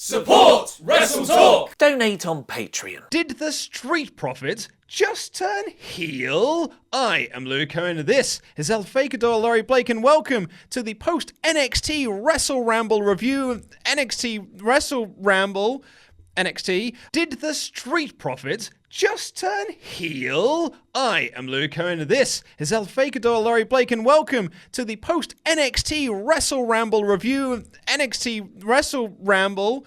Support WrestleTalk! Donate on Patreon. Did the Street Profits just turn heel? I am Luca, and this is El Fakador, Laurie Blake, and welcome to the post-NXT WrestleRamble review. NXT WrestleRamble, NXT. Did the Street Profits just turn heel? I am Luca, and this is El Fakador, Laurie Blake, and welcome to the post-NXT WrestleRamble review. NXT WrestleRamble,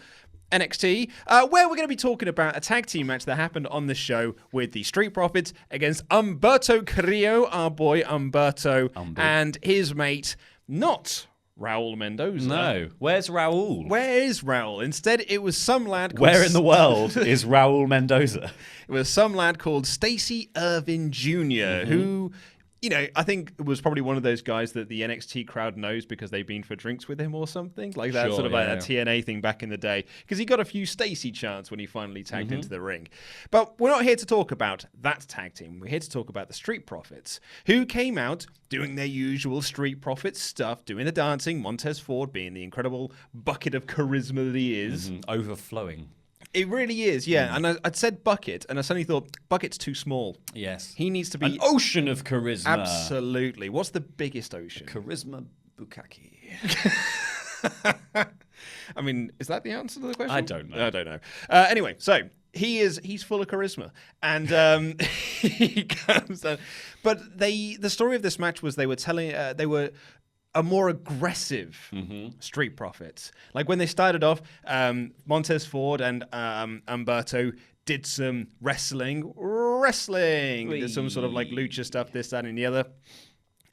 NXT, where we're going to be talking about a tag team match that happened on the show with the Street Profits against Humberto Carrillo, our boy Humberto, and his mate, not Raul Mendoza. No. Where's Raul? Where is Raul? Instead, it was some lad called... Where in the world is Raul Mendoza? It was some lad called Stacey Irvin Jr., who... You know, I think it was probably one of those guys that the NXT crowd knows because they've been for drinks with him or something. Like that sort of like a TNA thing back in the day. Because he got a few Stacey chants when he finally tagged into the ring. But we're not here to talk about that tag team. We're here to talk about the Street Profits, who came out doing their usual Street Profits stuff, doing the dancing, Montez Ford being the incredible bucket of charisma that he is. Overflowing. It really is, yeah. And I'd said bucket, and I suddenly thought, bucket's too small. Yes. He needs to be... An ocean of charisma. Absolutely. What's the biggest ocean? Charisma Bukkake. I mean, is that the answer to the question? I don't know. I don't know. Anyway, so he's full of charisma, and he comes. But the story of this match was they were a more aggressive Street Profits. Like when they started off, Montez Ford and Humberto did some wrestling. Did some sort of like lucha stuff, this, that, and the other.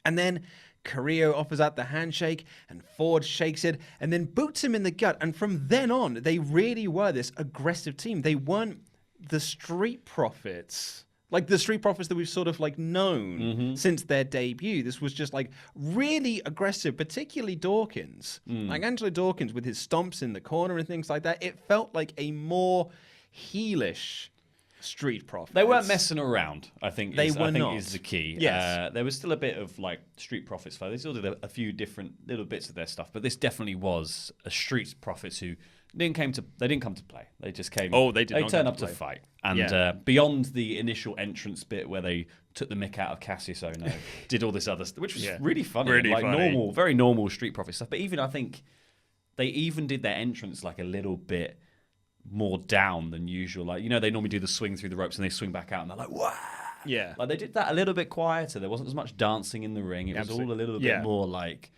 And then Carrillo offers out the handshake, and Ford shakes it, and then boots him in the gut. And from then on, they really were this aggressive team. They weren't the Street Profits. Like the Street Profits that we've sort of like known since their debut. This was just like really aggressive, particularly Dawkins. Like Angelo Dawkins with his stomps in the corner and things like that. It felt like a more heelish Street Profits. They weren't messing around, I think. They were not. Is the key. Yes. There was still a bit of like Street Profits. They still did a few different little bits of their stuff, but this definitely was a Street Profits who didn't come to play. They just came. Oh, they did. They turned up to fight. And beyond the initial entrance bit where they took the mick out of Kassius Ohno, did all this other stuff, which was really funny. Really like funny. Normal, very normal Street Profit stuff. But even I think they even did their entrance like a little bit more down than usual. Like, you know, they normally do the swing through the ropes and they swing back out and they're like, wow. Yeah. Like they did that a little bit quieter. There wasn't as much dancing in the ring. It was all a little bit more like,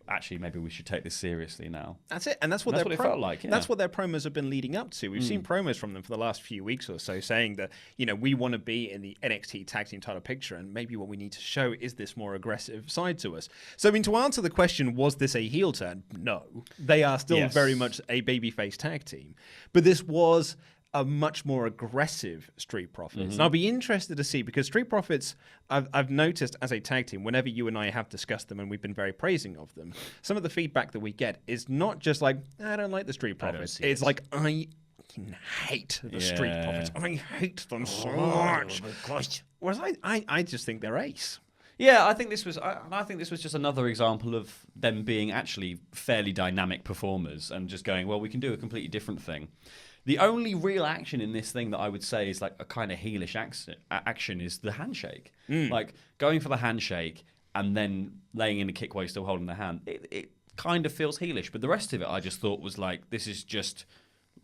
actually, maybe we should take this seriously now. That's it, and that's what it felt like. Yeah. That's what their promos have been leading up to. We've seen promos from them for the last few weeks or so, saying that we want to be in the NXT Tag Team title picture, and maybe what we need to show is this more aggressive side to us. So, I mean, to answer the question, was this a heel turn? No, they are still very much a babyface tag team, but this was a much more aggressive Street Profits. And I'll be interested to see, because Street Profits, I've noticed as a tag team, whenever you and I have discussed them and we've been very praising of them, some of the feedback that we get is not just like, I don't like the Street Profits. It's like, I hate the Street Profits. I hate them so much. Whereas I just think they're ace. Yeah, I think this was just another example of them being actually fairly dynamic performers and just going, well, we can do a completely different thing. The only real action in this thing that I would say is like a kind of heelish action is the handshake. Like going for the handshake and then laying in a kick while you're still holding the hand. It kind of feels heelish, but the rest of it I just thought was like, this is just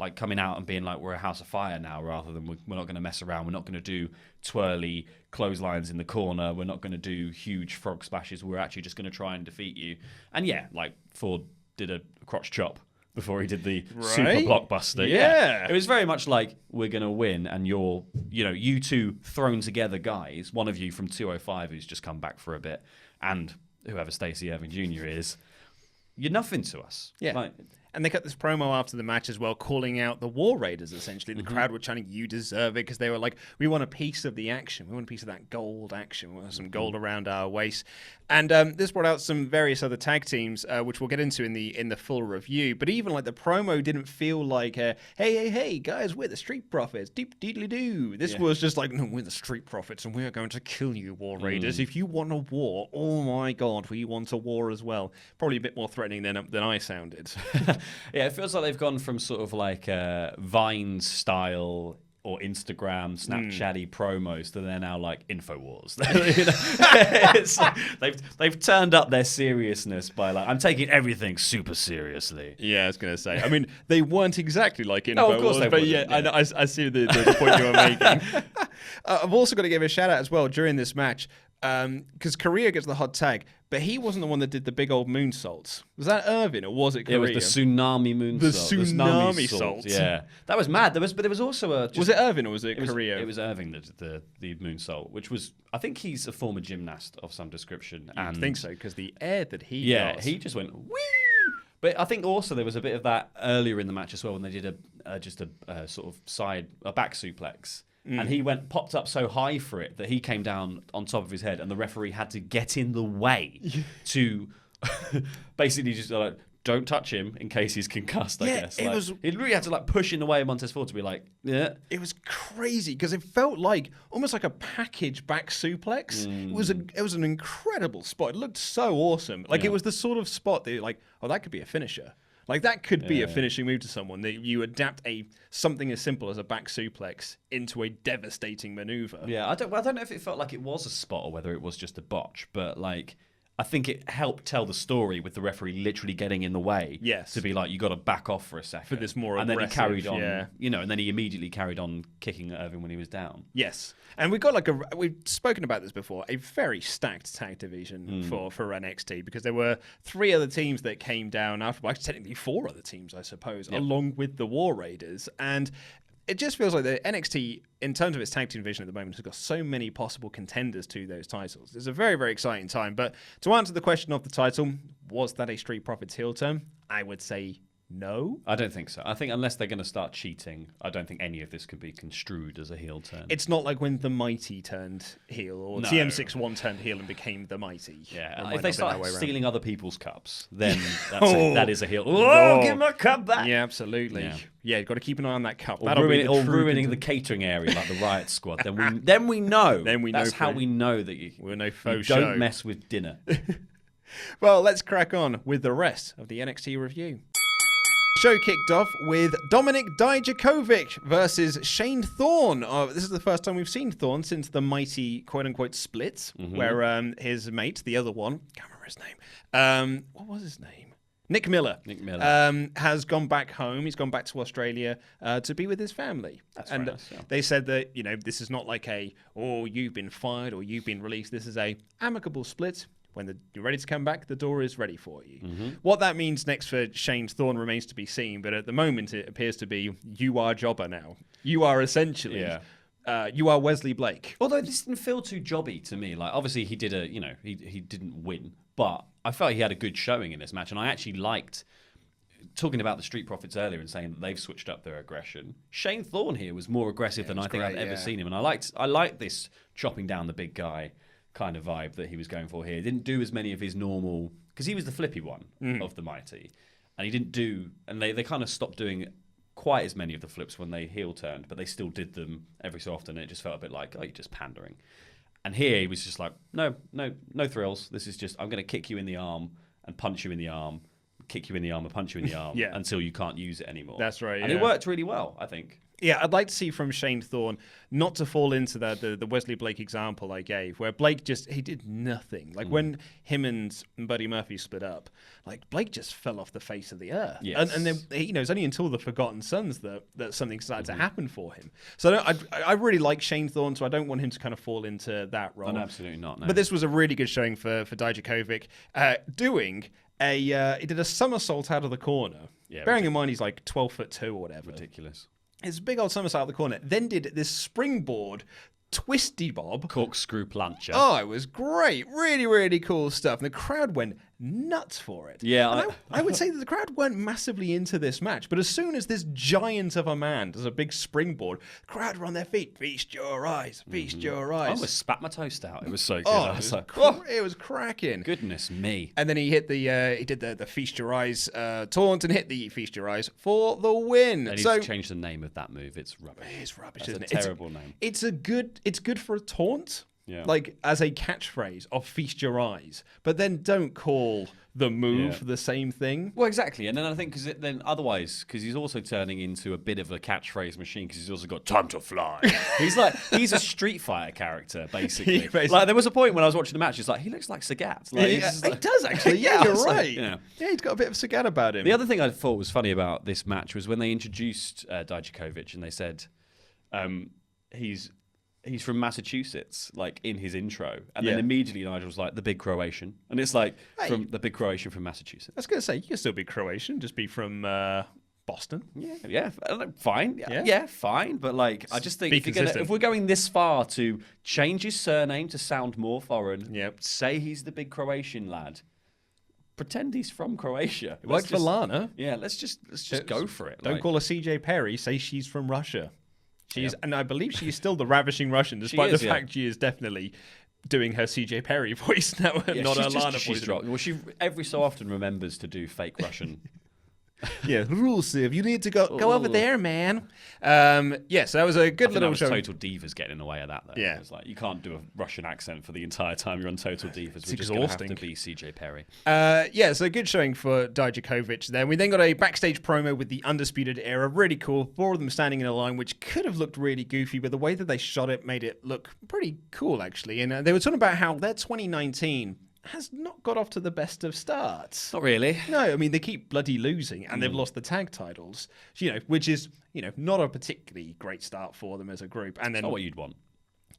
like coming out and being like, we're a house of fire now, rather than we're not going to mess around. We're not going to do twirly clotheslines in the corner. We're not going to do huge frog splashes. We're actually just going to try and defeat you. And yeah, like Ford did a crotch chop before he did the super blockbuster. Yeah. It was very much like, we're going to win, and you two thrown together guys, one of you from 205 who's just come back for a bit, and whoever Stacey Irvin Jr. is, you're nothing to us. Yeah. And they cut this promo after the match as well, calling out the War Raiders, essentially. The crowd were chanting, you deserve it, because they were like, we want a piece of the action. We want a piece of that gold action. We want some gold around our waist. And this brought out some various other tag teams, which we'll get into in the full review. But even like the promo didn't feel like, hey, guys, we're the Street Profits. Deep deedly doo. This was just like, no, we're the Street Profits, and we're going to kill you, War Raiders. If you want a war, oh my God, we want a war as well. Probably a bit more threatening than I sounded. Yeah, it feels like they've gone from sort of like Vine style or Instagram, Snapchatty promos to they're now like InfoWars. It's like they've turned up their seriousness by like, I'm taking everything super seriously. Yeah, I was going to say. I mean, they weren't exactly like InfoWars, No, of course they but wouldn't, yeah, I see the point you were making. I've also got to give a shout out as well during this match, because Korea gets the hot tag, but he wasn't the one that did the big old moonsaults. Was that Irvin or was it Korea? It was the tsunami moonsault. The tsunami salt. Yeah, that was mad. But there was also a. Was it Irvin or was it Korea? It was Irving that did the moonsault, which was, I think he's a former gymnast of some description. I think so, because the air that he got. He just went woo. But I think also there was a bit of that earlier in the match as well when they did a sort of a back suplex. And he popped up so high for it that he came down on top of his head, and the referee had to get in the way to basically just like, don't touch him in case he's concussed. I guess he really had to like push in the way of Montez Ford to be like, yeah. It was crazy because it felt like almost like a package back suplex. It was an incredible spot. It looked so awesome. Like it was the sort of spot that you're like, oh, that could be a finisher. Like that could be a finishing move to someone, that you adapt something as simple as a back suplex into a devastating maneuver. Yeah, I don't know if it felt like it was a spot or whether it was just a botch, but like I think it helped tell the story with the referee literally getting in the way. Yes. To be like, you got to back off for a second. For this more and aggressive, then he carried on, and then he immediately carried on kicking at Irvin when he was down. Yes. And we've got we've spoken about this before, a very stacked tag division for NXT, because there were 3 other teams that came down after, well, technically 4 other teams, I suppose, along with the War Raiders. And it just feels like the NXT, in terms of its tag team division at the moment, has got so many possible contenders to those titles. It's a very, very exciting time. But to answer the question of the title, was that a Street Profits heel turn? I would say no. I don't think so. I think unless they're going to start cheating, I don't think any of this could be construed as a heel turn. It's not like when the Mighty turned heel, or TM61 turned heel and became the Mighty. Yeah, if they start stealing other people's cups, then that is a heel. Oh, give my cup back! Yeah, absolutely. Yeah, you've got to keep an eye on that cup. Or ruining the catering area like the Riot Squad. Then we know. That's how we know that you don't mess with dinner. Well, let's crack on with the rest of the NXT review. Show kicked off with Dominik Dijakovic versus Shane Thorne. This is the first time we've seen Thorne since the mighty quote-unquote splits, where his mate, the other one, can't remember his name. What was his name? Nick Miller. Has gone back home. He's gone back to Australia to be with his family. That's and nice, yeah. They said that, this is not like you've been fired or you've been released. This is a amicable split. When you're ready to come back, the door is ready for you. What that means next for Shane Thorne remains to be seen, but at the moment it appears to be you are jobber now. You are essentially, you are Wesley Blake. Although this didn't feel too jobby to me. Like obviously he did he didn't win, but I felt he had a good showing in this match, and I actually liked talking about the Street Profits earlier and saying that they've switched up their aggression. Shane Thorne here was more aggressive than I think I've ever seen him, and I liked this chopping down the big guy kind of vibe that he was going for here. He didn't do as many of his normal, because he was the flippy one of the mighty, and he didn't do, and they kind of stopped doing quite as many of the flips when they heel turned, but they still did them every so often, and it just felt a bit like, oh, you're just pandering. And here he was just like, no thrills. This is just, I'm going to kick you in the arm and punch you in the arm, kick you in the arm and punch you in the arm until you can't use it anymore. That's right. And it worked really well, I think. Yeah, I'd like to see from Shane Thorne not to fall into the Wesley Blake example I gave, where Blake he did nothing. Like when him and Buddy Murphy split up, like Blake just fell off the face of the earth. Yes. And then it's only until the Forgotten Sons that something started to happen for him. So I really like Shane Thorne, so I don't want him to kind of fall into that role. No, absolutely not. No. But this was a really good showing for Dijakovic, doing he did a somersault out of the corner. Yeah, bearing in mind he's like 12'2" or whatever. Ridiculous. His big old somersault out of the corner, then did this springboard twisty bob. Corkscrew plancher. Oh, it was great. Really, really cool stuff. And the crowd went nuts for it. Yeah. I would say that the crowd weren't massively into this match, but as soon as this giant of a man does a big springboard, the crowd were on their feet. Feast your eyes. Feast your eyes. I almost spat my toast out. It was so good. It was cracking. Goodness me. And then he hit he did the Feast Your Eyes taunt and hit the Feast Your Eyes for the win. They need to change the name of that move. It's rubbish. It's rubbish, That's isn't a terrible name. It's good for a taunt. Yeah. like as a catchphrase of feast your eyes, but then don't call the move the same thing. Well, exactly. And then I think because he's also turning into a bit of a catchphrase machine because he's also got time to fly. he's a Street Fighter character, basically. Like there was a point when I was watching the match, it's like, he looks like Sagat. Like, He does actually. Yeah, you're right. Yeah, he's got a bit of Sagat about him. The other thing I thought was funny about this match was when they introduced Dijakovic and they said he's from Massachusetts, like in his intro, and then immediately Nigel was like the big Croatian, and it's like from the big Croatian from Massachusetts. I was going to say you can still be Croatian, just be from Boston. Yeah, fine. Yeah, fine. But like, I just think if we're going this far to change his surname to sound more foreign, say he's the big Croatian lad. Pretend he's from Croatia. It worked for Lana. Yeah, let's just go for it. Don't call her CJ Perry. Say she's from Russia. And I believe she is still the ravishing Russian, despite the fact she is definitely doing her CJ Perry voice now, not her Lana voice. Well, she every so often remembers to do fake Russian. Rule sieve. You need to go over there, man. So that was a good little show. Total Divas getting in the way of that, though. Yeah, it's like you can't do a Russian accent for the entire time you're on Total Divas. We're just going to have to be CJ Perry. So good showing for Dijakovic there. We then got a backstage promo with the Undisputed Era. Really cool. 4 of them standing in a line, which could have looked really goofy, but the way that they shot it made it look pretty cool, actually. And they were talking about how their 2019 has not got off to the best of starts. Not really. No, I mean, they keep bloody losing, and they've lost the tag titles, which is, not a particularly great start for them as a group. And then it's not what you'd want.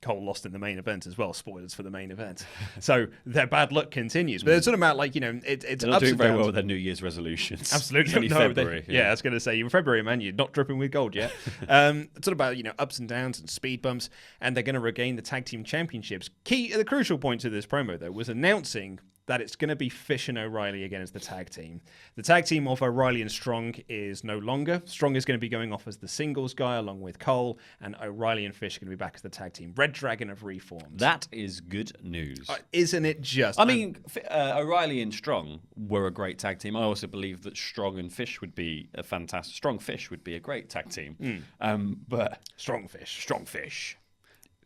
Cole lost in the main event as well. Spoilers for the main event. So their bad luck continues. But it's sort of about it's they're not doing very well with their New Year's resolutions. Absolutely. It's only February. I was going to say, you're February, man. You're not dripping with gold yet. It's sort of about, ups and downs and speed bumps, and they're going to regain the tag team championships. The crucial point to this promo, though, was announcing that it's going to be Fish and O'Reilly against the tag team. The tag team of O'Reilly and Strong is no longer. Strong is going to be going off as the singles guy along with Cole, and O'Reilly and Fish are going to be back as the tag team. Red Dragon have reformed. That is good news. Isn't it just? I mean, O'Reilly and Strong were a great tag team. I also believe that Strong and Fish would be a fantastic... Strong Fish would be a great tag team. But Strong Fish.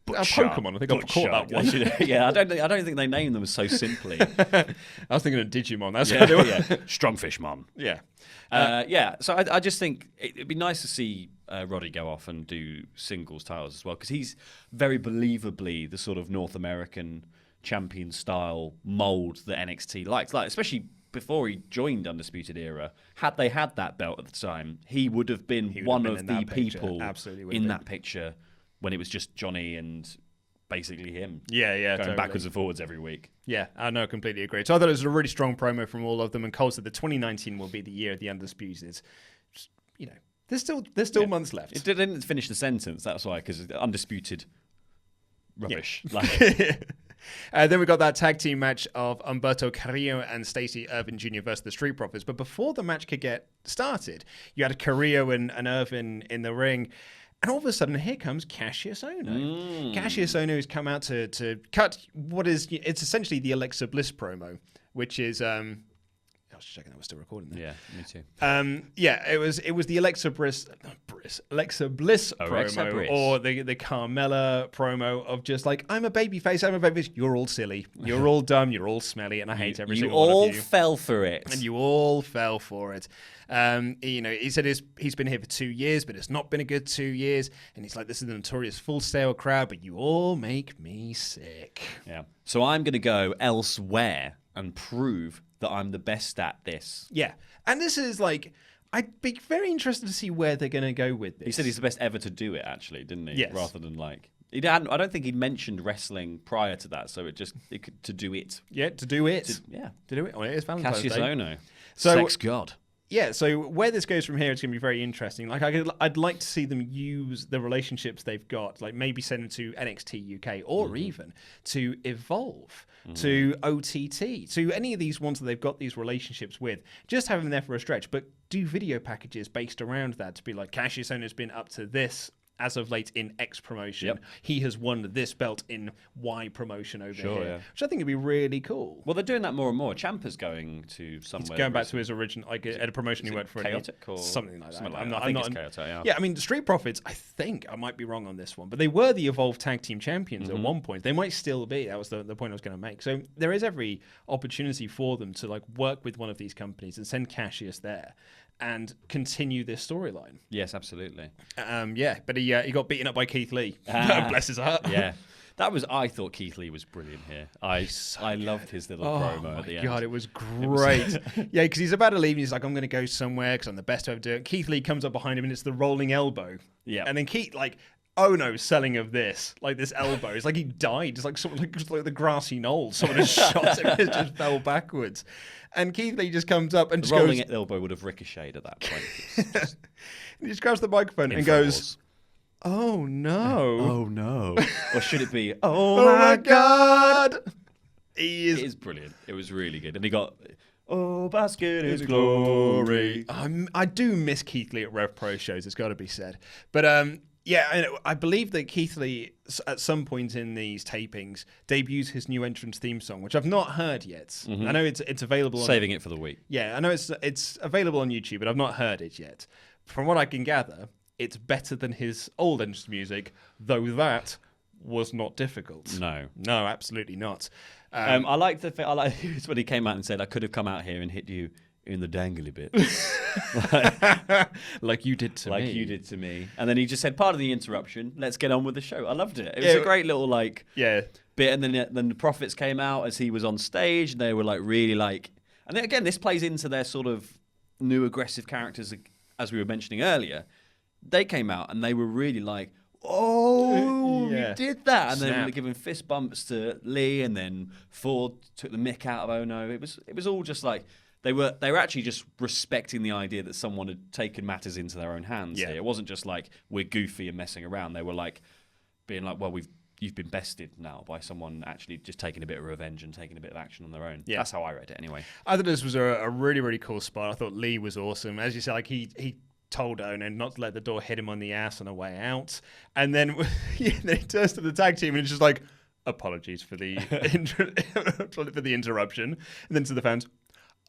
Pokemon, I think I caught that one. Yeah, I don't think they name them so simply. I was thinking of Digimon. That's what they were. Strongfishmon. Yeah. So I just think it'd be nice to see Roddy go off and do singles titles as well, because he's very believably the sort of North American champion style mold that NXT likes. Like, especially before he joined Undisputed Era, had they had that belt at the time, he would have been one of the people in that picture when it was just Johnny and basically him. Going totally. backwards and forwards every week. Yeah, I know, completely agree. So I thought it was a really strong promo from all of them, and Cole said the 2019 will be the year of the Undisputed. Just, there's still months left. It didn't finish the sentence, that's why, because Undisputed rubbish. Then we got that tag team match of Humberto Carrillo and Stacey Irvin Jr. versus the Street Profits. But before the match could get started, you had Carrillo and Irvin in the ring. And all of a sudden, here comes Kassius Ohno. Kassius Ohno has come out to cut it's essentially the Alexa Bliss promo, which is I was checking that we're still recording there. Yeah, me too. It was the Alexa Bliss promo, or the Carmella promo of just like, I'm a babyface. You're all silly. You're all dumb. You're all smelly, and I hate every single one of you. You all fell for it. And you all fell for it. He said he's been here for 2 years, but it's not been a good 2 years. And he's like, this is the notorious Full Sail crowd, but you all make me sick. Yeah. So I'm going to go elsewhere and prove that I'm the best at this. Yeah. And this is like, I'd be very interested to see where they're going to go with this. He said he's the best ever to do it, actually, didn't he? Yes. Rather than like... I don't think he'd mentioned wrestling prior to that, so to do it. Yeah, to do it. To do it. Well, it is Valentine's Day. Kassius Ohno. So, Sex God. Yeah, so where this goes from here, it's going to be very interesting. Like, I'd like to see them use the relationships they've got, like maybe send them to NXT UK or even to Evolve, to OTT, to any of these ones that they've got these relationships with. Just have them there for a stretch, but do video packages based around that to be like, Kassius Ohno's been up to this as of late in X promotion. Yep. He has won this belt in Y promotion over here, yeah. which I think would be really cool. Well, they're doing that more and more. Ciampa's going to somewhere. Going back to his original, like at a promotion he worked for. Chaotic or something like that. I think it's Chaotic, yeah. Yeah, I mean, the Street Profits, I think, I might be wrong on this one, but they were the Evolve Tag Team Champions at one point. They might still be. That was the point I was going to make. So there is every opportunity for them to like work with one of these companies and send Kassius there and continue this storyline. Yes, absolutely. But he got beaten up by Keith Lee. Bless his heart. Yeah. I thought Keith Lee was brilliant here. I loved his little promo at the end. God, it was great. Yeah, because he's about to leave and he's like, I'm going to go somewhere because I'm the best to ever do it. Keith Lee comes up behind him and it's the rolling elbow. Yeah. And then Keith, like, Ohno's selling of this, like this elbow. It's like he died. It's like sort of like the grassy knoll. Someone has shot him and it just fell backwards. And Keith Lee just comes up and the just rolling goes... elbow would have ricocheted at that point. He just grabs the microphone and goes, oh no. Oh no. Or should it be, oh my God. He is... It is brilliant. It was really good. And he got... Oh, basket is glory. I do miss Keith Lee at Rev Pro shows, it's got to be said. But yeah, I believe that Keith Lee, at some point in these tapings, debuts his new entrance theme song, which I've not heard yet. I know it's available. Saving it for the week. Yeah, I know it's available on YouTube, but I've not heard it yet. From what I can gather, it's better than his old entrance music, though that was not difficult. No, absolutely not. I like it's when he came out and said, "I could have come out here and hit you in the dangly bits," like you did to me. Like you did to me. And then he just said, "Part of the interruption. Let's get on with the show." I loved it. It was a great little bit. And then the Profits came out as he was on stage, and they were like really like. And then again, this plays into their sort of new aggressive characters, as we were mentioning earlier. They came out and they were really like, oh, you did that. And then they were giving fist bumps to Lee, and then Ford took the mick out of Ohno. It was all just like they were actually just respecting the idea that someone had taken matters into their own hands here. It wasn't just like we're goofy and messing around. They were like being like, well, you've been bested now by someone actually just taking a bit of revenge and taking a bit of action on their own. Yeah. That's how I read it anyway. I thought this was a really, really cool spot. I thought Lee was awesome. As you said, like he told Ohno not to let the door hit him on the ass on the way out. And then, then he turns to the tag team and it's just like, apologies for the for the interruption. And then to the fans,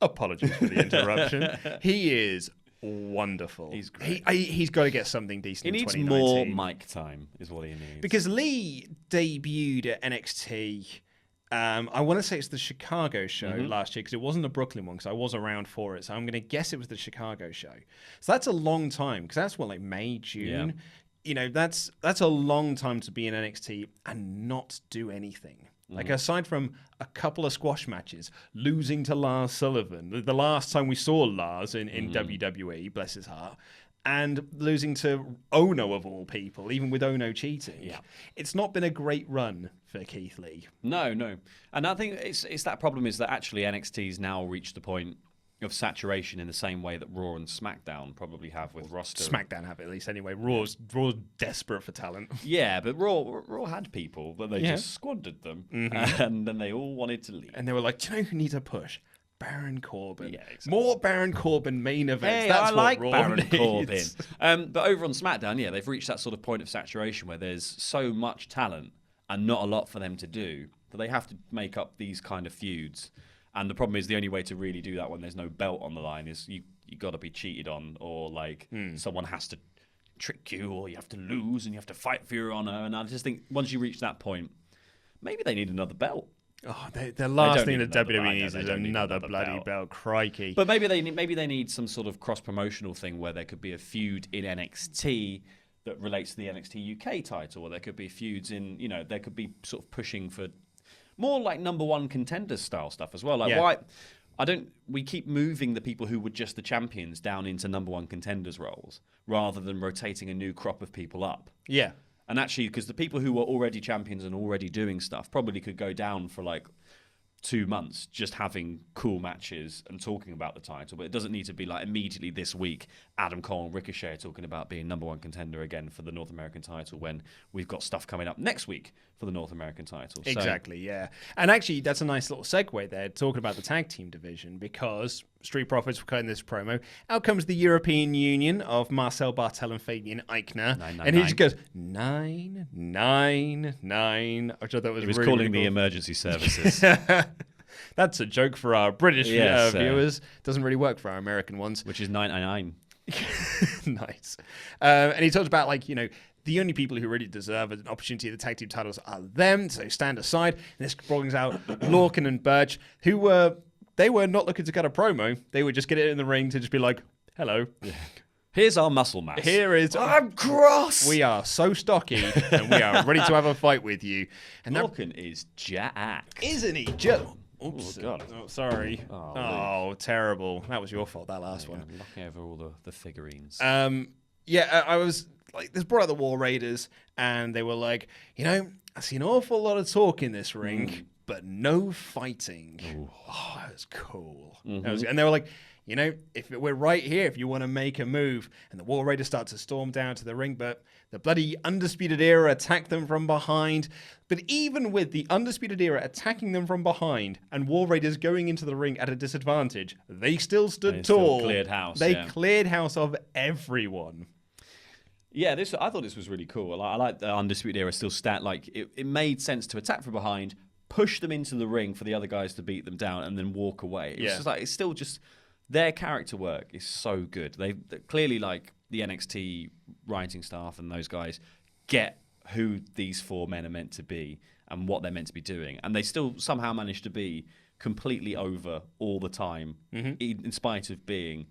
apologies for the interruption. He is wonderful. He's great. He's got to get something decent in 2019. He needs more mic time is what he needs. Because Lee debuted at NXT... I want to say it's the Chicago show last year because it wasn't the Brooklyn one because I was around for it. So I'm going to guess it was the Chicago show. So that's a long time because that's what, like May, June. Yeah. You know, that's a long time to be in NXT and not do anything. Like aside from a couple of squash matches, losing to Lars Sullivan, the last time we saw Lars in WWE, bless his heart, and losing to Ohno of all people, even with Ohno cheating. Yeah. It's not been a great run for Keith Lee. No. And I think it's that problem is that actually NXT's now reached the point of saturation in the same way that Raw and SmackDown probably have with roster. SmackDown have at least anyway. Raw's desperate for talent. Yeah, but Raw had people, but they just squandered them. And then they all wanted to leave. And they were like, do you know who needs a push? Baron Corbin. Yeah, exactly. More Baron Corbin main events. Hey, that's I like what Raw Baron needs. Corbin. But over on SmackDown, they've reached that sort of point of saturation where there's so much talent and not a lot for them to do that they have to make up these kind of feuds. And the problem is the only way to really do that when there's no belt on the line is you got to be cheated on, or like someone has to trick you, or you have to lose and you have to fight for your honor. And I just think once you reach that point, maybe they need another belt. Oh, the last thing that WWE needs is another bloody belt. Crikey. But maybe they need some sort of cross-promotional thing where there could be a feud in NXT that relates to the NXT UK title, or there could be feuds in, there could be sort of pushing for more like number one contenders style stuff as well. Like why we keep moving the people who were just the champions down into number one contenders roles rather than rotating a new crop of people up. Yeah. And actually, because the people who were already champions and already doing stuff probably could go down for like 2 months just having cool matches and talking about the title. But it doesn't need to be like immediately this week, Adam Cole and Ricochet are talking about being number one contender again for the North American title when we've got stuff coming up next week for the North American title. Exactly, yeah. And actually, that's a nice little segue there, talking about the tag team division, because Street Profits were cutting this promo. Out comes the European Union of Marcel Bartel and Fabian Eichner. And he just goes, 999. Which I thought was He was really, calling really the cool. emergency services. That's a joke for our British Yes, viewers. Doesn't really work for our American ones. Which is 999. Nice. And he talks about, like, you know, the only people who really deserve an opportunity at the tag team titles are them, so stand aside. And this brings out Lorcan and Birch, who were not looking to cut a promo. They would just get it in the ring to just be like, hello. Yeah. Here's our muscle mass. Here is... I'm cross! We are so stocky, and we are ready to have a fight with you. And Lorcan is jacked. isn't he? Oops. Oh, God. Oh, sorry. Oh, terrible. That was your fault, that last one. I'm knocking over all the figurines. Yeah, I was like, this brought out the War Raiders, and they were like, you know, I see an awful lot of talk in this ring, but no fighting. Ooh. Oh, that was cool. And they were like, you know, if we're right here, if you want to make a move, and the War Raiders start to storm down to the ring, but the bloody Undisputed Era attack them from behind. But even with the Undisputed Era attacking them from behind and War Raiders going into the ring at a disadvantage, they still stood tall. Still cleared house. They cleared house of everyone. Yeah, I thought this was really cool. I like the Undisputed Era still like it made sense to attack from behind, push them into the ring for the other guys to beat them down, and then walk away. It's just like, it's still just their character work is so good. They clearly, like, the NXT writing staff and those guys get who these four men are meant to be and what they're meant to be doing, and they still somehow manage to be completely over all the time, in spite of being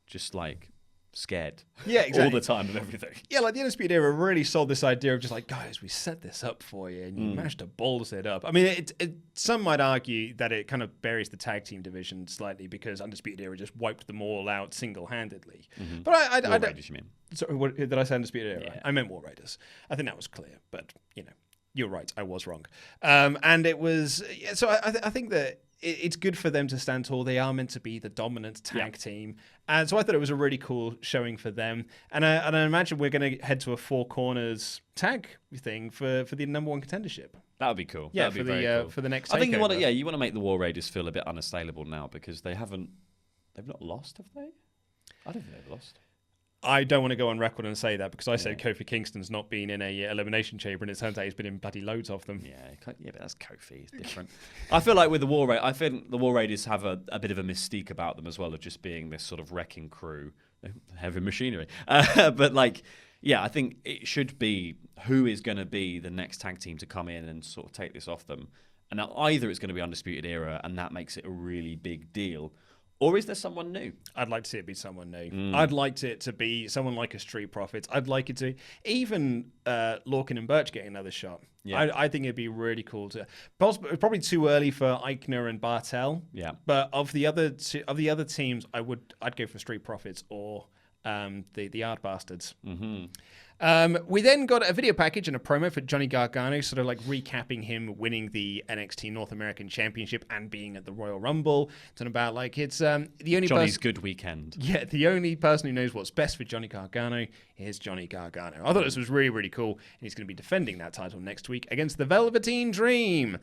just like scared all the time of everything. Yeah, like the Undisputed Era really sold this idea of just like, guys, we set this up for you and you managed to balls it up. I mean, some might argue that it kind of buries the tag team division slightly because Undisputed Era just wiped them all out single-handedly. But War Raiders, you mean? Sorry, what, did I say Undisputed Era? Yeah. I meant War Raiders. I think that was clear, but, you know, you're right, I was wrong. And it was, so I think that it's good for them to stand tall. They are meant to be the dominant tag team. And so I thought it was a really cool showing for them. And I imagine we're going to head to a four corners tag thing for the number one contendership. That would be cool. Yeah, That'd be very cool. for the next I think takeover. you want to make the War Raiders feel a bit unassailable now because they've not lost, have they? I don't think they've lost. I don't want to go on record and say that because I said Kofi Kingston's not been in a elimination chamber, and it turns out he's been in bloody loads of them. Yeah, but that's Kofi. It's different. I feel like with the War Raiders, I think the War Raiders have a bit of a mystique about them as well, of just being this sort of wrecking crew, heavy machinery. But like, yeah, I think it should be who is going to be the next tag team to come in and sort of take this off them. And now either it's going to be Undisputed Era, and that makes it a really big deal. Or is there someone new? I'd like to see it be someone new. I'd like it to be someone like a Street Profits. I'd like it to even Lorcan and Birch getting another shot. Yeah. I think it'd be really cool to. Probably too early for Eichner and Bartel. Yeah. But of the other teams, I'd go for Street Profits or the Yard Bastards. Mm-hmm. We then got a video package and a promo for Johnny Gargano, sort of like recapping him winning the NXT North American Championship and being at the Royal Rumble. Talking about like it's the only Johnny's good weekend. Yeah, the only person who knows what's best for Johnny Gargano is Johnny Gargano. I thought this was really, really cool, and he's going to be defending that title next week against the Velveteen Dream.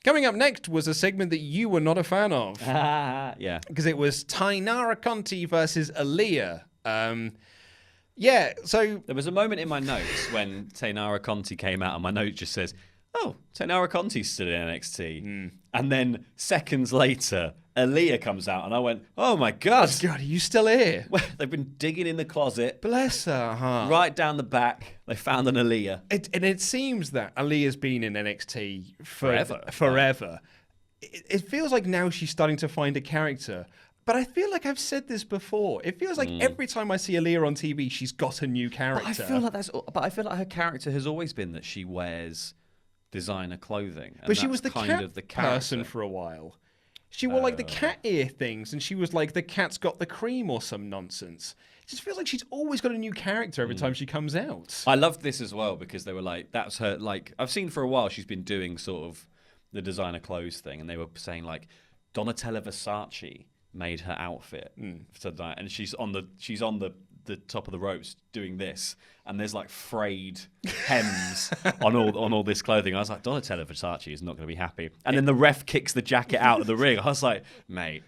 Coming up next was a segment that you were not a fan of. Yeah. Because it was Taynra Conti versus Aaliyah. Yeah, so... There was a moment in my notes when Taynra Conti came out, and my note just says, oh, Taynra Conti's still in NXT. And then seconds later, Aaliyah comes out, and I went, oh my God. God, are you still here? Well, they've been digging in the closet. Bless her heart. Right down the back, they found an Aaliyah. And it seems that Aaliyah's been in NXT forever. It feels like now she's starting to find a character. But I feel like I've said this before. It feels like every time I see Aaliyah on TV, she's got a new character. But I feel like her character has always been that she wears designer clothing. But she was the cat person for a while. She wore like the cat ear things, and she was like the cat's got the cream or some nonsense. It just feels like she's always got a new character every time she comes out. I loved this as well because they were like, that's her. Like I've seen for a while, she's been doing sort of the designer clothes thing, and they were saying like Donatella Versace made her outfit for tonight, and she's on the top of the ropes doing this, and there's like frayed hems on all this clothing. I was like, Donatella Versace is not going to be happy. And then the ref kicks the jacket out of the ring. I was like, mate.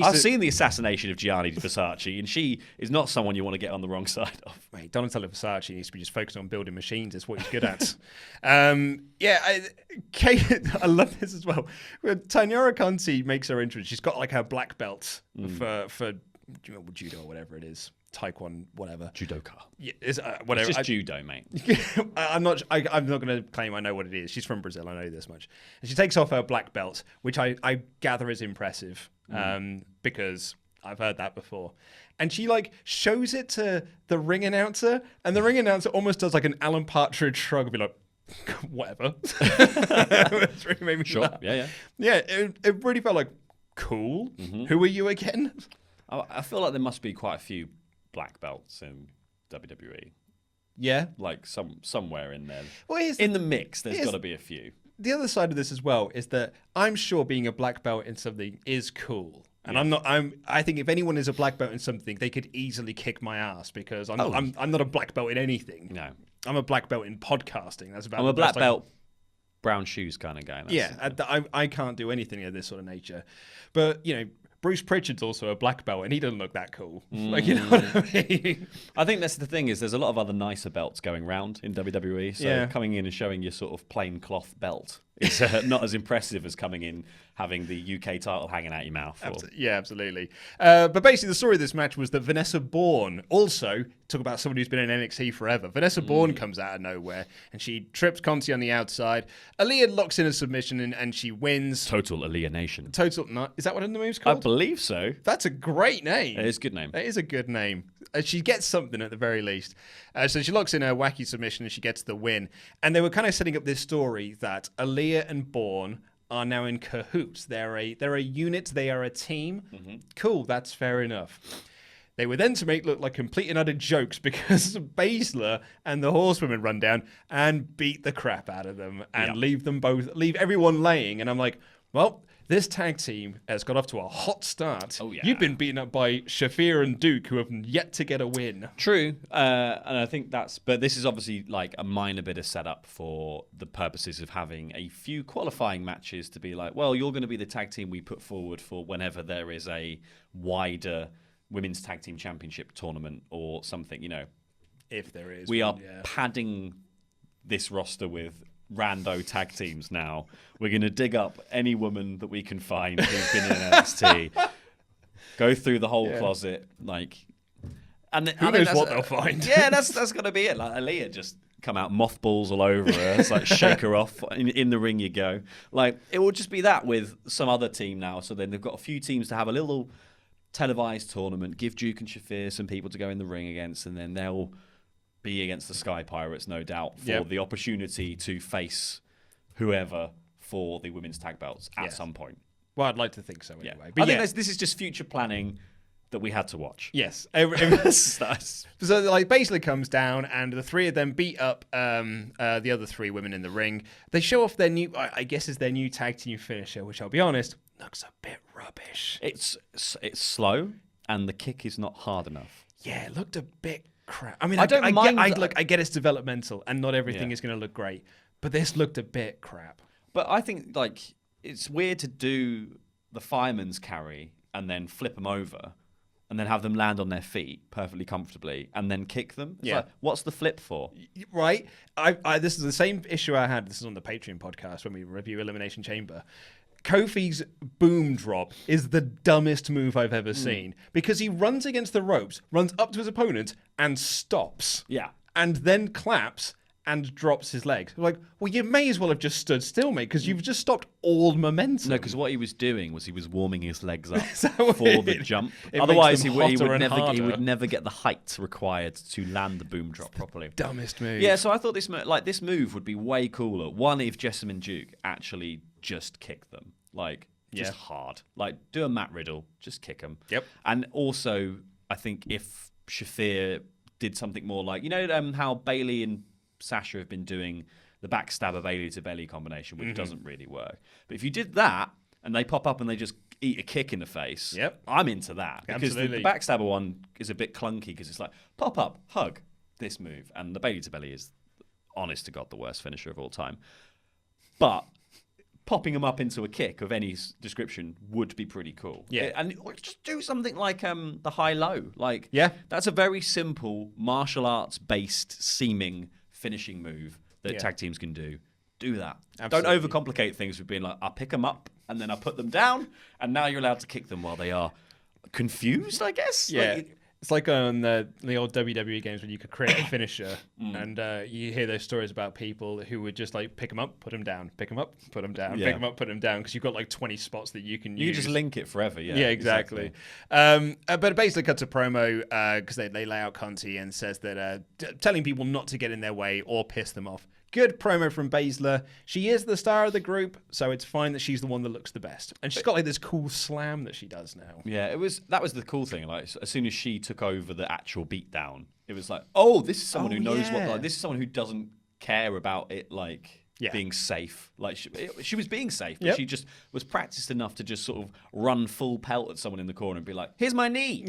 I've seen the assassination of Gianni Versace, and she is not someone you want to get on the wrong side of. Mate, Donatello Versace needs to be just focusing on building machines. It's what he's good at. I love this as well. When Taynra Conti makes her entrance, she's got like her black belt for judo or whatever it is. Taekwondo, whatever. Judoka. Yeah, whatever. It's just judo, mate. I'm not going to claim I know what it is. She's from Brazil. I know this much. And she takes off her black belt, which I gather is impressive because I've heard that before. And she like shows it to the ring announcer, and the ring announcer almost does like an Alan Partridge shrug, and be like, whatever. It's really made me laugh. Yeah. It really felt like cool. Who are you again? I feel like there must be quite a few black belts in WWE. Yeah, like somewhere in there. Well, in the mix, there's got to be a few. The other side of this as well is that I'm sure being a black belt in something is cool. And I think if anyone is a black belt in something, they could easily kick my ass because I'm not a black belt in anything. No. I'm a black belt in podcasting. That's about I'm a black belt, brown shoes kind of guy. I can't do anything of this sort of nature. But, Bruce Pritchard's also a black belt, and he doesn't look that cool. Like, you know what I mean? I think that's the thing is there's a lot of other nicer belts going round in WWE. So coming in and showing your sort of plain cloth belt is not as impressive as coming in having the UK title hanging out your mouth. Yeah, absolutely. But basically, the story of this match was that Vanessa Bourne, also, talk about someone who's been in NXT forever. Vanessa Bourne comes out of nowhere, and she trips Conti on the outside. Aaliyah locks in a submission, and she wins. Total Aaliyah Nation. Is that what the move's called? I believe so. That's a great name. It is a good name. That is a good name. She gets something at the very least. So she locks in her wacky submission, and she gets the win. And they were kind of setting up this story that Aaliyah and Bourne are now in cahoots. They're a unit. They are a team. Cool. That's fair enough. They were then to make look like complete and utter jokes because Baszler and the Horsewomen run down and beat the crap out of them and leave everyone laying. And I'm like, well, this tag team has got off to a hot start. Oh, yeah. You've been beaten up by Shafir and Duke, who have yet to get a win. True. And I think but this is obviously like a minor bit of setup for the purposes of having a few qualifying matches to be like, well, you're going to be the tag team we put forward for whenever there is a wider women's tag team championship tournament or something, If there is. We are padding this roster with rando tag teams now. We're going to dig up any woman that we can find who's been in NXT, go through the whole closet, and who knows what they'll find? Yeah, that's going to be it. Like Aaliyah just come out mothballs all over her. It's like shake her off. In the ring you go. Like it will just be that with some other team now. So then they've got a few teams to have a little televised tournament, give Duke and Shafir some people to go in the ring against, and then they'll be against the Sky Pirates, no doubt, for the opportunity to face whoever for the women's tag belts at some point. Well, I'd like to think so anyway. Yeah. But I think this is just future planning that we had to watch. Yes. So basically comes down, and the three of them beat up the other three women in the ring. They show off their new, I guess is their new tag team finisher, which I'll be honest, looks a bit rubbish. It's slow, and the kick is not hard enough. Yeah, it looked a bit crap. I mean, I don't mind. I get it's developmental, and not everything is going to look great, but this looked a bit crap. But I think it's weird to do the fireman's carry and then flip them over, and then have them land on their feet perfectly comfortably, and then kick them. It's like, what's the flip for? Right. This is the same issue I had. This is on the Patreon podcast when we review Elimination Chamber. Kofi's boom drop is the dumbest move I've ever seen because he runs against the ropes, runs up to his opponent, and stops. Yeah. And then claps and drops his legs. Like, well, you may as well have just stood still, mate, because you've just stopped all momentum. No, because what he was doing was he was warming his legs up for the jump. Otherwise, he would never get the height required to land the boom drop properly. Dumbest move. Yeah, so I thought this move would be way cooler. One, if Jessamine and Duke actually just kick them. Hard. Do a Matt Riddle, just kick them. Yep. And also, I think if Shafir did something more how Bayley and Sasha have been doing the backstabber Bayley to belly combination, which doesn't really work. But if you did that and they pop up and they just eat a kick in the face, I'm into that. Because the backstabber one is a bit clunky because it's like pop up, hug, this move. And the Bayley to belly is, honest to God, the worst finisher of all time. But popping them up into a kick of any description would be pretty cool. Yeah. And just do something like the high-low. Like, Yeah. that's a very simple martial arts-based seeming finishing move that tag teams can do. Do that. Absolutely. Don't overcomplicate things with being like, I'll pick them up and then I'll put them down and now you're allowed to kick them while they are confused, I guess. Yeah. Like, It's like on the old WWE games when you could create a finisher, and you hear those stories about people who would just like pick them up, put them down, pick them up, put them down, pick them up, put them down, because you've got like 20 spots that you can use. you just link it forever, yeah. Yeah, exactly. But it basically cuts a promo because they lay out Conti and says that telling people not to get in their way or piss them off. Good promo from Baszler. She is the star of the group, so it's fine that she's the one that looks the best. And she's got like this cool slam that she does now. Yeah, that was the cool thing. Like, as soon as she took over the actual beatdown, it was like, oh, this is someone who knows what. Like, this is someone who doesn't care about it, like being safe. Like she was being safe, but she just was practiced enough to just sort of run full pelt at someone in the corner and be like, "Here's my knee.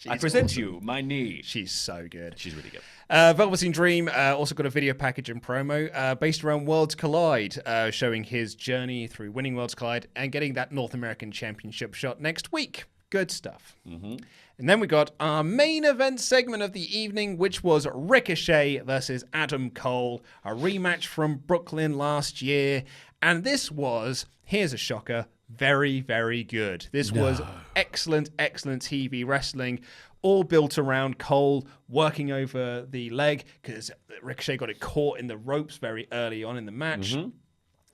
I present you my knee." She's so good. She's really good. Velveteen Dream also got a video package and promo based around Worlds Collide, showing his journey through winning Worlds Collide and getting that North American Championship shot next week. Good stuff. Mm-hmm. And then we got our main event segment of the evening, which was Ricochet versus Adam Cole, a rematch from Brooklyn last year. And this was, here's a shocker, very, very good. This was excellent, excellent TV wrestling, all built around Cole working over the leg because Ricochet got it caught in the ropes very early on in the match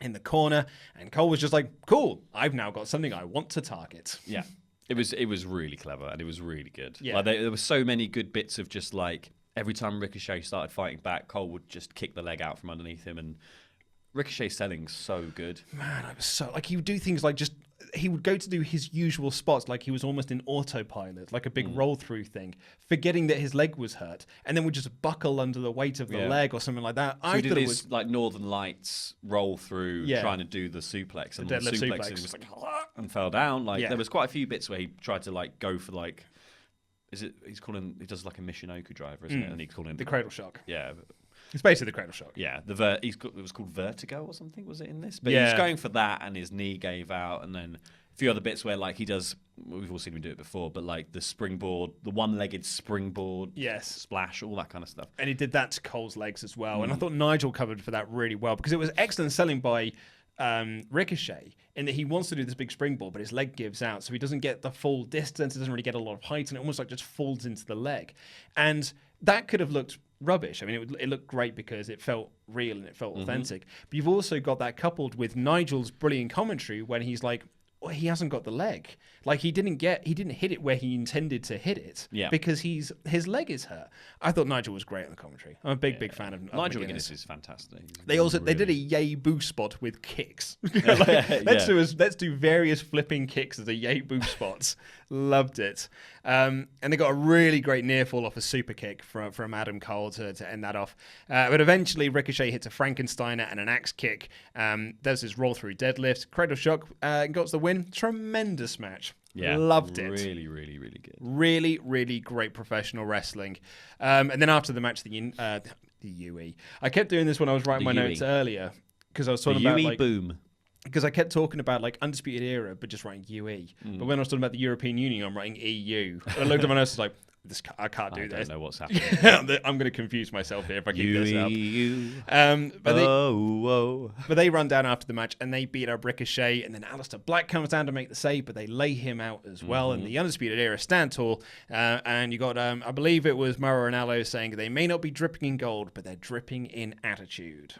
in the corner. And Cole was just like, cool, I've now got something I want to target. Yeah. It was really clever and it was really good. Yeah. Like, there were so many good bits of just like every time Ricochet started fighting back, Cole would just kick the leg out from underneath him, and Ricochet selling's so good. Man, I was so like he would do things like just he would go to do his usual spots like he was almost in autopilot, like a big roll through thing, forgetting that his leg was hurt, and then would just buckle under the weight of the leg or something like that. So I he did thought it his was like Northern Lights roll through, trying to do the suplex, and The on the deadlift suplex, suplex. and he was like and fell down. Like there was quite a few bits where he tried to like go for like, he does like a Michinoku driver, isn't it? And he's calling the cradle shock. Yeah. It's basically the cradle shock. Yeah, it was called Vertigo or something, was it in this? But he was going for that, and his knee gave out, and then a few other bits where like he does. We've all seen him do it before, but like the springboard, the one-legged springboard, splash, all that kind of stuff. And he did that to Cole's legs as well. And I thought Nigel covered for that really well because it was excellent selling by Ricochet in that he wants to do this big springboard, but his leg gives out, so he doesn't get the full distance. It doesn't really get a lot of height, and it almost like just folds into the leg. And that could have looked rubbish. I mean, it looked great because it felt real and it felt authentic. But you've also got that coupled with Nigel's brilliant commentary when he's like, well, he hasn't got the leg. Like he didn't hit it where he intended to hit it because his leg is hurt. I thought Nigel was great on the commentary. I'm a big fan of Nigel McGuinness is fantastic. They did a yay boo spot with kicks. Let's do various flipping kicks as a yay boo spots. Loved it. And they got a really great near fall off a super kick from Adam Cole to end that off. But eventually Ricochet hits a Frankensteiner and an axe kick. There's his roll through deadlift. Cradle shock got the win. Tremendous match. Yeah, loved it. Really, really, really good. Really, really great professional wrestling. And then after the match, the UE. I kept doing this when I was writing my notes earlier because I was talking about like boom. Because I kept talking about like Undisputed Era, but just writing UE. But when I was talking about the European Union, I'm writing EU. And I looked at my notes and was like, I can't do this. I don't know what's happening. I'm going to confuse myself here if I keep this up. But they run down after the match and they beat up Ricochet, and then Aleister Black comes down to make the save, but they lay him out as well. And the Undisputed Era stand tall. And you got, I believe it was Mauro Ranallo saying they may not be dripping in gold, but they're dripping in attitude.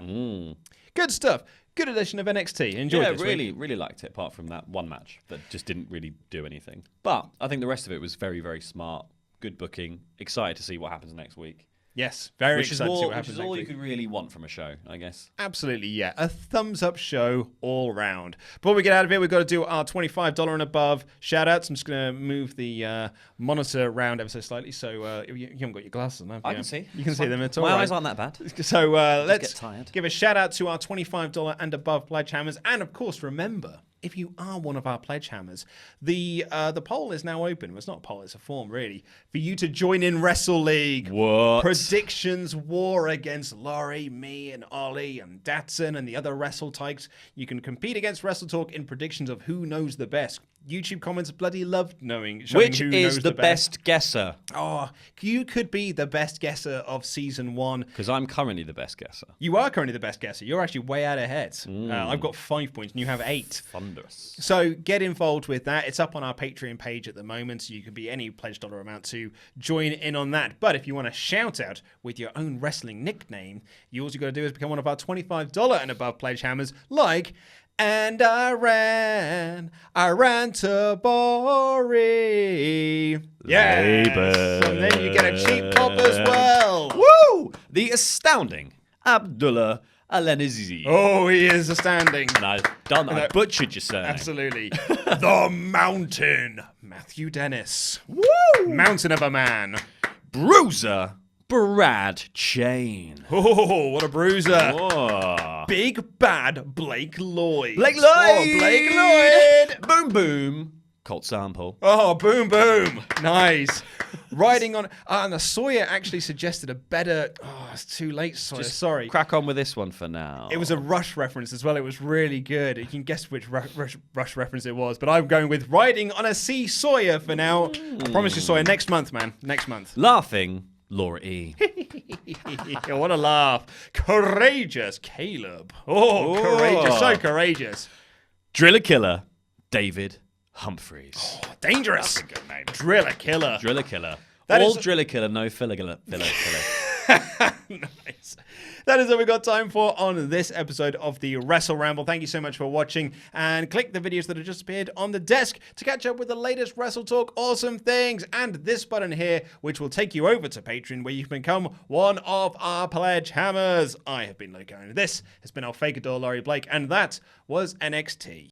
Good stuff. Good edition of NXT. Enjoyed this week. Really liked it, apart from that one match that just didn't really do anything. But I think the rest of it was very, very smart. Good booking. Excited to see what happens next week. Yes, very excited to see what happens next week. Which is all you could really want from a show, I guess. Absolutely, yeah. A thumbs-up show all round. Before we get out of here, we've got to do our $25 and above shout-outs. I'm just going to move the monitor around ever so slightly, so you haven't got your glasses on, have you? I can see. You can see them. It's all My right. eyes aren't that bad. So let's get tired. give a shout-out to our $25 and above pledge hammers. And, of course, remember, if you are one of our pledge hammers, the poll is now open. Well, it's not a poll, it's a form, really, for you to join in Wrestle League. What? Predictions war against Laurie, me, and Ollie, and Datsun, and the other WrestleTalk's. You can compete against WrestleTalk in predictions of who knows the best. YouTube comments bloody loved showing Which who is knows the best guesser? Oh, you could be the best guesser of season 1. Because I'm currently the best guesser. You are currently the best guesser. You're actually way out ahead. I've got 5 points and you have 8. Thunderous. So get involved with that. It's up on our Patreon page at the moment, so you can be any pledge dollar amount to join in on that. But if you want to shout out with your own wrestling nickname, all you got to do is become one of our $25 and above pledge hammers, like... And I ran to Bori. Yes. And then you get a cheap pop as well. Woo! The astounding Abdullah Alenizi. Oh, he is astounding. And I butchered your surname. Absolutely. The Mountain. Matthew Dennis. Woo! Mountain of a man. Bruiser Brad Chain. Oh, what a bruiser. Whoa. Big bad Blake Lloyd. Blake Lloyd! Oh, Blake Lloyd! Boom boom. Colt Sample. Oh, boom boom. Nice. Riding on... and the Sawyer actually suggested a better... Oh, it's too late, Sawyer. Sorry. Crack on with this one for now. It was a Rush reference as well. It was really good. You can guess which Rush reference it was. But I'm going with Riding on a Sea Sawyer for now. I promise you, Sawyer, next month, man. Next month. Laughing Laurie. What a laugh. Courageous Caleb. Oh, courageous. So courageous. Driller Killer David Humphreys. Oh, dangerous. That's a good name. Driller Killer. Driller Killer. That All is- Driller Killer, no filler killer. Nice. That is all we got time for on this episode of the WrestleRamble. Thank you so much for watching, and click the videos that have just appeared on the desk to catch up with the latest WrestleTalk awesome things, and this button here, which will take you over to Patreon, where you can become one of our pledge hammers. I have been Loco, and this has been our Fakador Laurie Blake, and that was NXT.